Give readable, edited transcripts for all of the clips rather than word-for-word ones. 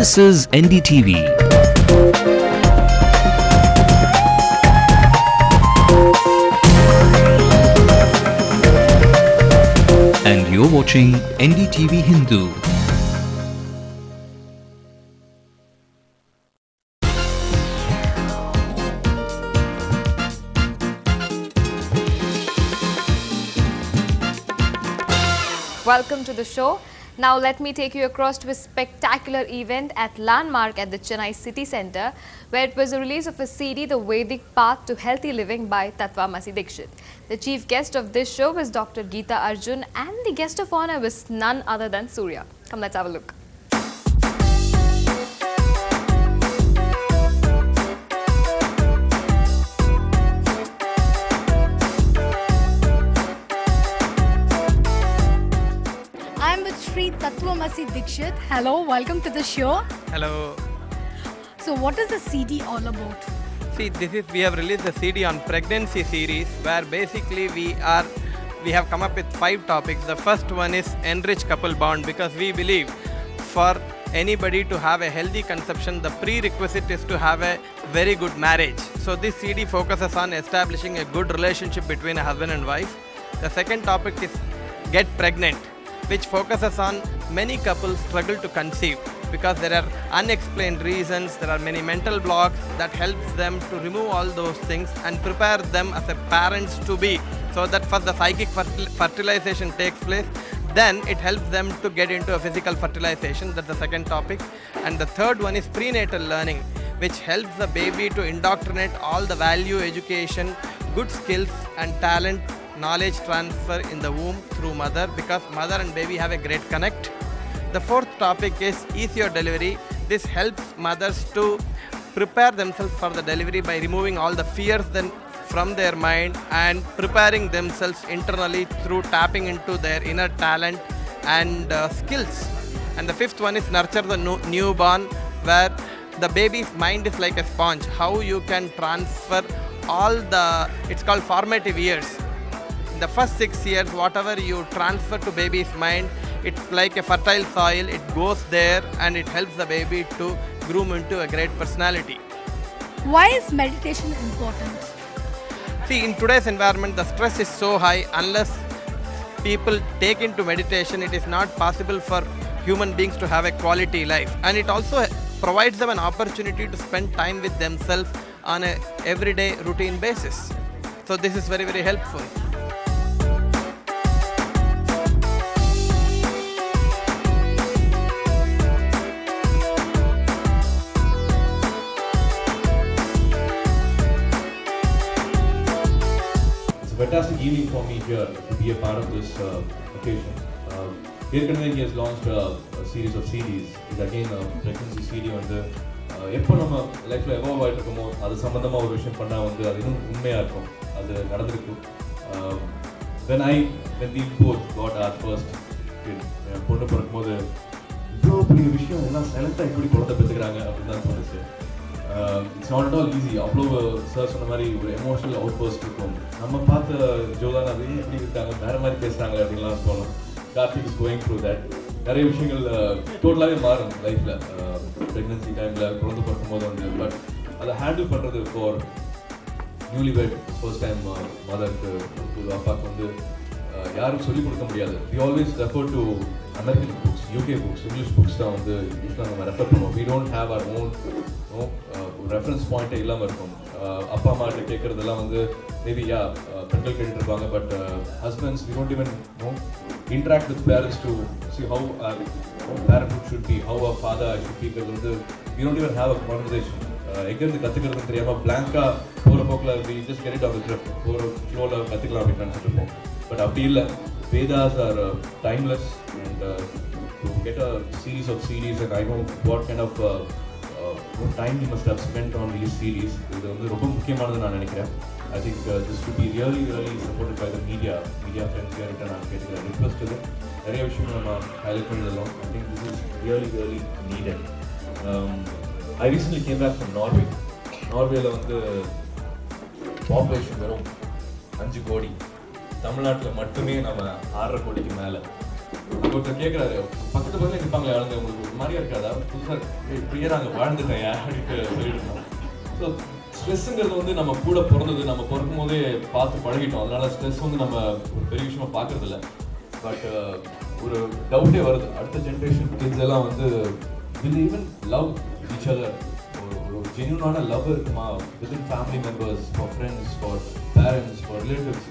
This is NDTV. And you're watching NDTV Hindu. Welcome to the show. Now let me take you across to a spectacular event at Landmark at the Chennai City Centre, where it was the release of a CD, The Vedic Path to Healthy Living by Tatvamasi Dikshit. The chief guest of this show was Dr. Geeta Arjun, and the guest of honor was none other than Surya. Come, let's have a look. Tatvamasi Dikshit. Hello, welcome to the show. Hello. So what is the CD all about? See, we have released the CD on pregnancy series, where basically we have come up with 5 topics. The first one is enrich couple bond, because we believe for anybody to have a healthy conception, the prerequisite is to have a very good marriage. So this CD focuses on establishing a good relationship between a husband and wife. The second topic is get pregnant, which focuses on many couples struggle to conceive because there are unexplained reasons, there are many mental blocks that helps them to remove all those things and prepare them as a parents to be, so that first the psychic fertilization takes place, then it helps them to get into a physical fertilization. That's the second topic. And the third one is prenatal learning, which helps the baby to indoctrinate all the value education, good skills and talent, knowledge transfer in the womb through mother, because mother and baby have a great connect. The fourth topic is ease your delivery. This helps mothers to prepare themselves for the delivery by removing all the fears from their mind and preparing themselves internally through tapping into their inner talent and skills. And the fifth one is nurture the newborn, where the baby's mind is like a sponge. How you can transfer all it's called formative years. The first 6 years, whatever you transfer to baby's mind, it's like a fertile soil. It goes there and it helps the baby to groom into a great personality. Why is meditation important? See, in today's environment, the stress is so high. Unless people take into meditation, it is not possible for human beings to have a quality life. And it also provides them an opportunity to spend time with themselves on a everyday routine basis. So this is very, very helpful. Fantastic evening for me here to be a part of this occasion. He has launched a series of CDs. It's again a pregnancy CD. எப்போ நம்ம லைஃப்பில் evolve ஆகிட்டு இருக்கோமோ அது சம்மந்தமாக ஒரு விஷயம் பண்ணால் அது இன்னும் உண்மையாக இருக்கும், அது நடந்திருக்கு. when we both got our first kid, பொண்ணு பிறக்கும்போது இவ்வளோ பெரிய விஷயம் எல்லாம் சைலண்டாக எப்படி குழந்தை பெற்றுக்கிறாங்க அப்படின்னு தான் தோணுச்சு. It's not at all easy. அவ்வளோ சார் சொன்ன மாதிரி ஒரு எமோஷனல் அவுட் பர்ஸ்ட் இருக்கும். நம்ம பார்த்த ஜோதானா அதே எப்படி இருக்காங்க, வேறு மாதிரி பேசுகிறாங்க அப்படின்லாம் தோணும். Karthik is going through that. நிறைய விஷயங்கள் டோட்டலாகவே மாறும் லைஃப்பில் ப்ரெக்னன்சி டைமில் குழந்தை பிறக்கும்போது பட் அதை ஹேண்டில் பண்ணுறது for newly wed first time மதருக்கு அப்பாவுக்கு யாரும் சொல்லிக் கொடுக்க முடியாது. We always refer to American books, UK books, English books தான் யூஸ்வலாக நம்ம ரெஃபர் பண்ணுவோம். We don't have our own reference பாயிண்ட்டே இல்லாமல் இருக்கும். அப்பா அம்மாட்ட கேட்குறதெல்லாம் மேபி பெண்கள் கேட்டுருப்பாங்க. But husbands we don't even interact with parents to see how our parenthood should be, how our father should be. We don't even have a conversation. எங்கேருந்து கற்றுக்கிறது தெரியாமல் பிளாங்காக போகிற போக்கில் we just get it on the trip, போகிற ஃப்ளோவில் கற்றுக்கலாம் அப்படின்னு நினச்சிட்டு இருப்போம். பட் அப்படி இல்லை. Vedas are timeless, and to get a series of CDs, and I know what kind of time you must have spent on these CDs. இது ரொம்ப முக்கியமானது நான் நினைக்கிறேன். I think this should be really, really supported by the media friends here. நான் கேட்டுக்கிறேன், request இது நிறைய விஷயங்கள் நம்ம ஹைலைட் பண்ணிடலாம். I think this is really, really needed. I recently came back from Norway. நார்வேல பாப்புலேஷன் வெறும் 5 கோடி. தமிழ்நாட்டில் மட்டுமே நம்ம 6.5 கோடிக்கு மேலே. ஒருத்தர் கேட்குறாரு, பக்கத்து பக்கத்தில் நிற்பாங்களே ஆளுங்க, உங்களுக்கு ஒரு மாதிரியா இருக்காதா, புதுசாக இப்படியே நாங்கள் வாழ்ந்துட்டேன் அப்படின்ட்டு சொல்லிட்டு இருந்தோம். ஸோ ஸ்ட்ரெஸ்ஸுங்கிறது வந்து நம்ம கூட பிறந்தது, நம்ம பிறக்கும் போதே பார்த்து பழகிட்டோம். அதனால ஸ்ட்ரெஸ் வந்து நம்ம ஒரு பெரிய விஷயமா பார்க்கறதில்ல. பட் ஒரு டவுட்டே வருது, அடுத்த ஜென்ரேஷன் கிட்ஸ் எல்லாம் வந்து will even love each other. ஒரு ஜென்யூனான லவ் இருக்குமா within family members, for friends, for parents, for relatives,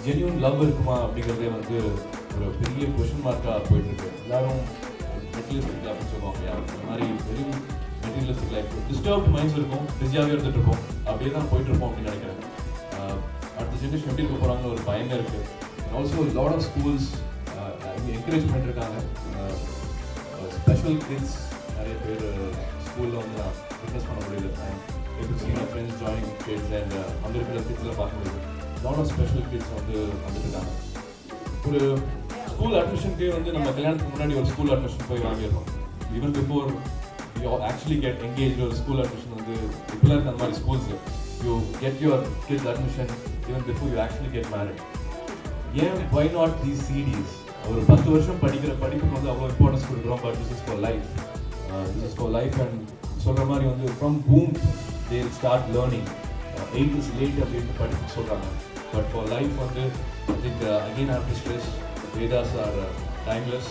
genuine love இருக்குமா அப்படிங்கிறதே வந்து ஒரு பெரிய கொஷின் மார்க்காக போயிட்டுருக்கு. எல்லாரும் மெட்டீரியலிஸ்டிக் லைஃப்னு சொல்லுவாங்க, இந்த மாதிரி வெறும் மெட்டீரியலிஸ்டிக் லைஃப், டிஸ்டர்ப்டு மைண்ட்ஸ் இருக்கும், பிஸியாகவே இருந்துட்டு இருப்போம், அப்படியே தான் போயிட்டுருப்போம் அப்படின்னு நினைக்கிறேன். அடுத்த ஜென்ரேஷன் எப்படி இருக்க போகிறாங்கன்னு ஒரு பயமே இருக்குது. Also lot of schools encourage பண்ணிட்டுருக்காங்க. ஸ்பெஷல் கிட்ஸ் நிறைய பேர் ஸ்கூலில் வந்து நான் விட்னஸ் பண்ண முடியுது. எப்படி senior friends joining kids and அங்கே இருக்கிற கிட்ஸ்லாம் பார்க்க முடியுது. லாட் ஆஃப் ஸ்பெஷல் கிட்ஸ் வந்து வந்துட்டுருக்காங்க. ஒரு ஸ்கூல் அட்மிஷனுக்கே வந்து நம்ம கல்யாணத்துக்கு முன்னாடி ஒரு ஸ்கூல் அட்மிஷன் போய் வாங்கிடுறோம். Even before you actually get engaged ஒரு ஸ்கூல் அட்மிஷன் வந்து இப்போலாம் இருக்க அந்த மாதிரி schools you get your kids admission even before you actually get married. ஏன் why not these CDs? ஒரு 10 வருஷம் படிக்கிற படிப்புக்கு வந்து அவ்வளோ இம்பார்ட்டன்ஸ் கொடுக்குறோம். But this is for life. This is for life and சொல்கிற மாதிரி வந்து from womb they will start learning. 8 is late அப்படின்னு படிப்பு சொல்கிறாங்க. But for life வந்து I think again I have to stress Vedas are timeless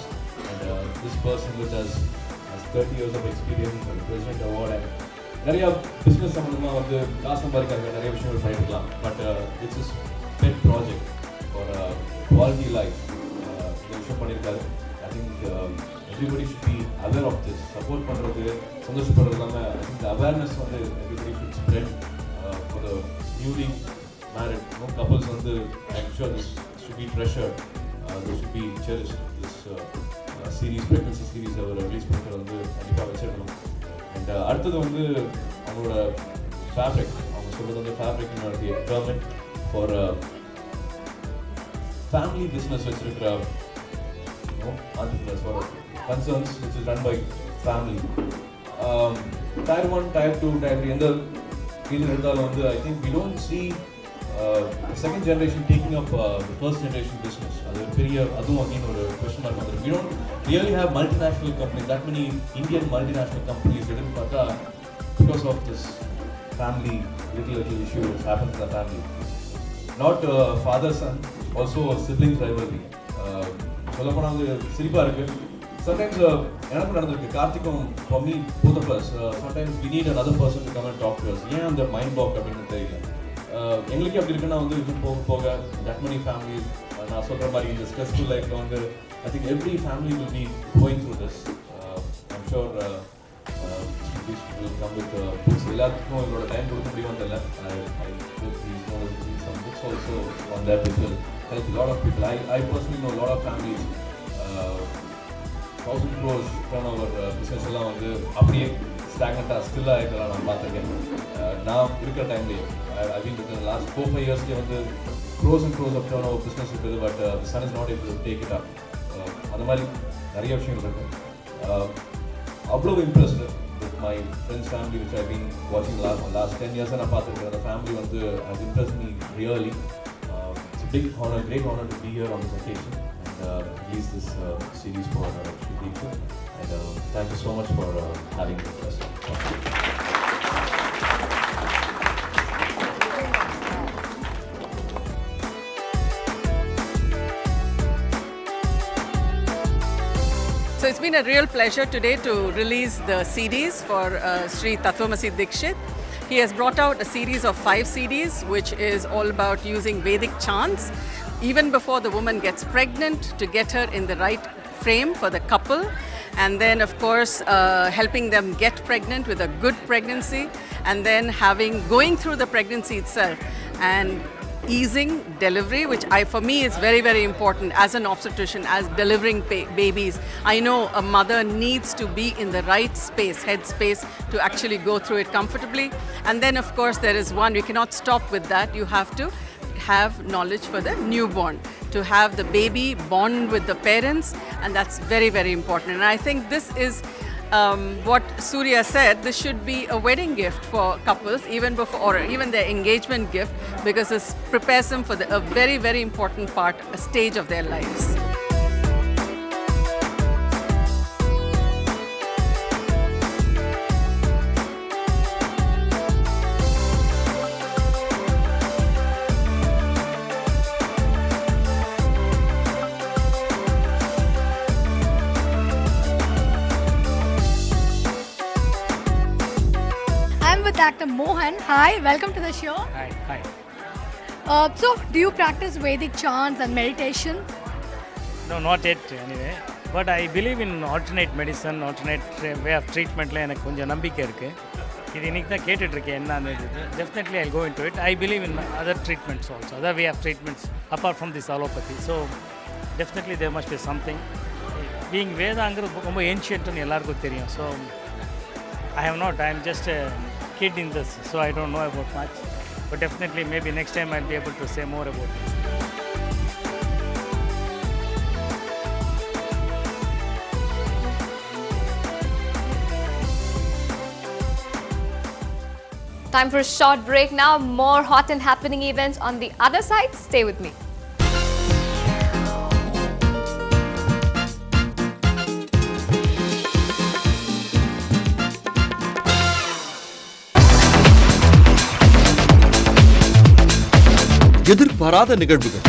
and this person with us has 30 years of experience and President Award and நிறையா business சம்மந்தமாக வந்து காசு சம்பாதிக்காக நிறைய விஷயங்கள் பண்ணிருக்கலாம். But it's is pet project for quality life இந்த விஷயம் பண்ணியிருக்காரு. I think everybody should be aware of this. Support பண்ணுறது, சந்தோஷப்படுறது இல்லாமல் I think the awareness வந்து everybody should spread for the newly married couples வந்து I'm sure this should be treasured, this should be cherished. This series, pregnancy series அவர் release பண்ணுறது வந்து கண்டிப்பாக வச்சிருக்கணும். And அடுத்தது வந்து அவங்களோட ஃபேப்ரிக், அவங்க சொல்கிறது வந்து ஃபேப்ரிக்னு கவர்மெண்ட் ஃபார் ஃபேமிலி பிஸ்னஸ் வச்சிருக்கிற entrepreneurs for concerns which is run by family. Tier 1, Tier 2, Tier 3 எந்த இது இருந்தாலும் வந்து I think we don't see second generation taking up the first generation business. அது பெரிய அதுவும் again ஒரு question mark வந்து we don't really have multinational companies, that many Indian multinational companies didn't பார்த்தா because of this family little issue which happens in the family. Not father son, also siblings rivalry. சொல்லப்போனால் வந்து சிரிப்பாக இருக்குது. Sometimes எனக்கும் நடந்திருக்கு, கார்த்திக்கும் for me both of us sometimes we need another person to come and talk to us. ஏன் அந்த mind black அப்படின்னு தெரியல. எங்களுக்கே அப்படி இருக்குன்னா வந்து இது போக போக that many families நான் சொல்கிற மாதிரி இந்த ஸ்ட்ரெஸ்ஃபுல் லைஃப்பில் வந்து I think every family will be going through this. I'm sure this will come with books. எல்லாத்துக்கும் இதோட டைம் கொடுக்க முடியும்னு தெரியல. I hope he's going to read some books also on that which will help a lot of people. I personally know a lot of families 1000 crores turnover business எல்லாம் வந்து அப்படியே ஸ்டாக்னட்டாக ஸ்டில்லாக இருக்கலாம் நான் பார்த்துருக்கேன். நான் இருக்கிற டைம்லேயே I've been within the last 4-5 yearsலேயே வந்து crores and crores of turnover business இருக்குது. But the son is not able to take it up. அந்த மாதிரி நிறைய விஷயங்கள் இருக்குது. அவ்வளோ impressed with my friends family which I've been watching last 10 years நான் பார்த்துருக்கேன். அந்த ஃபேமிலி வந்து has impressed me really. It's a big honor, great honor to be here on this occasion and release this series for Shri Dikshit. And thank you so much for having me with us. So it's been a real pleasure today to release the CDs for Shri Tatvamasi Dikshit. He has brought out a series of 5 CDs which is all about using Vedic chants even before the woman gets pregnant to get her in the right frame for the couple, and then of course helping them get pregnant with a good pregnancy, and then going through the pregnancy itself and easing delivery, which for me is very, very important as an obstetrician, as delivering babies. I know a mother needs to be in the right space, head space, to actually go through it comfortably. And then of course there is one, you cannot stop with that. You have to have knowledge for the newborn, to have the baby bond with the parents, and that's very, very important. And I think this is what Surya said, this should be a wedding gift for couples, even before, or even their engagement gift, because this prepares them for a very, very important part, a stage of their lives. actor Mohan. Hi, welcome to the show. Hi. So, do you practice Vedic chants and meditation? No, not yet anyway. But I believe in alternate medicine, alternate way of treatment. எனக்கு கொஞ்சம் நம்பிக்கை இருக்கு. இது இன்னைக்கு தான் கேட்டுட்டு இருக்கேன் என்னன்னு. Definitely I'll go into it. I believe in other treatments also, other way of treatments apart from this allopathy. So definitely there must be something. Being Vedaங்கிறது ரொம்ப ancientனு எல்லாருக்கும் தெரியும். So I have not. I am just a kid in this, so I don't know about much. But definitely maybe next time I'll be able to say more about it. Time for a short break now. More hot and happening events on the other side. Stay with me. எதிர்பாராத நிகழ்வுகள்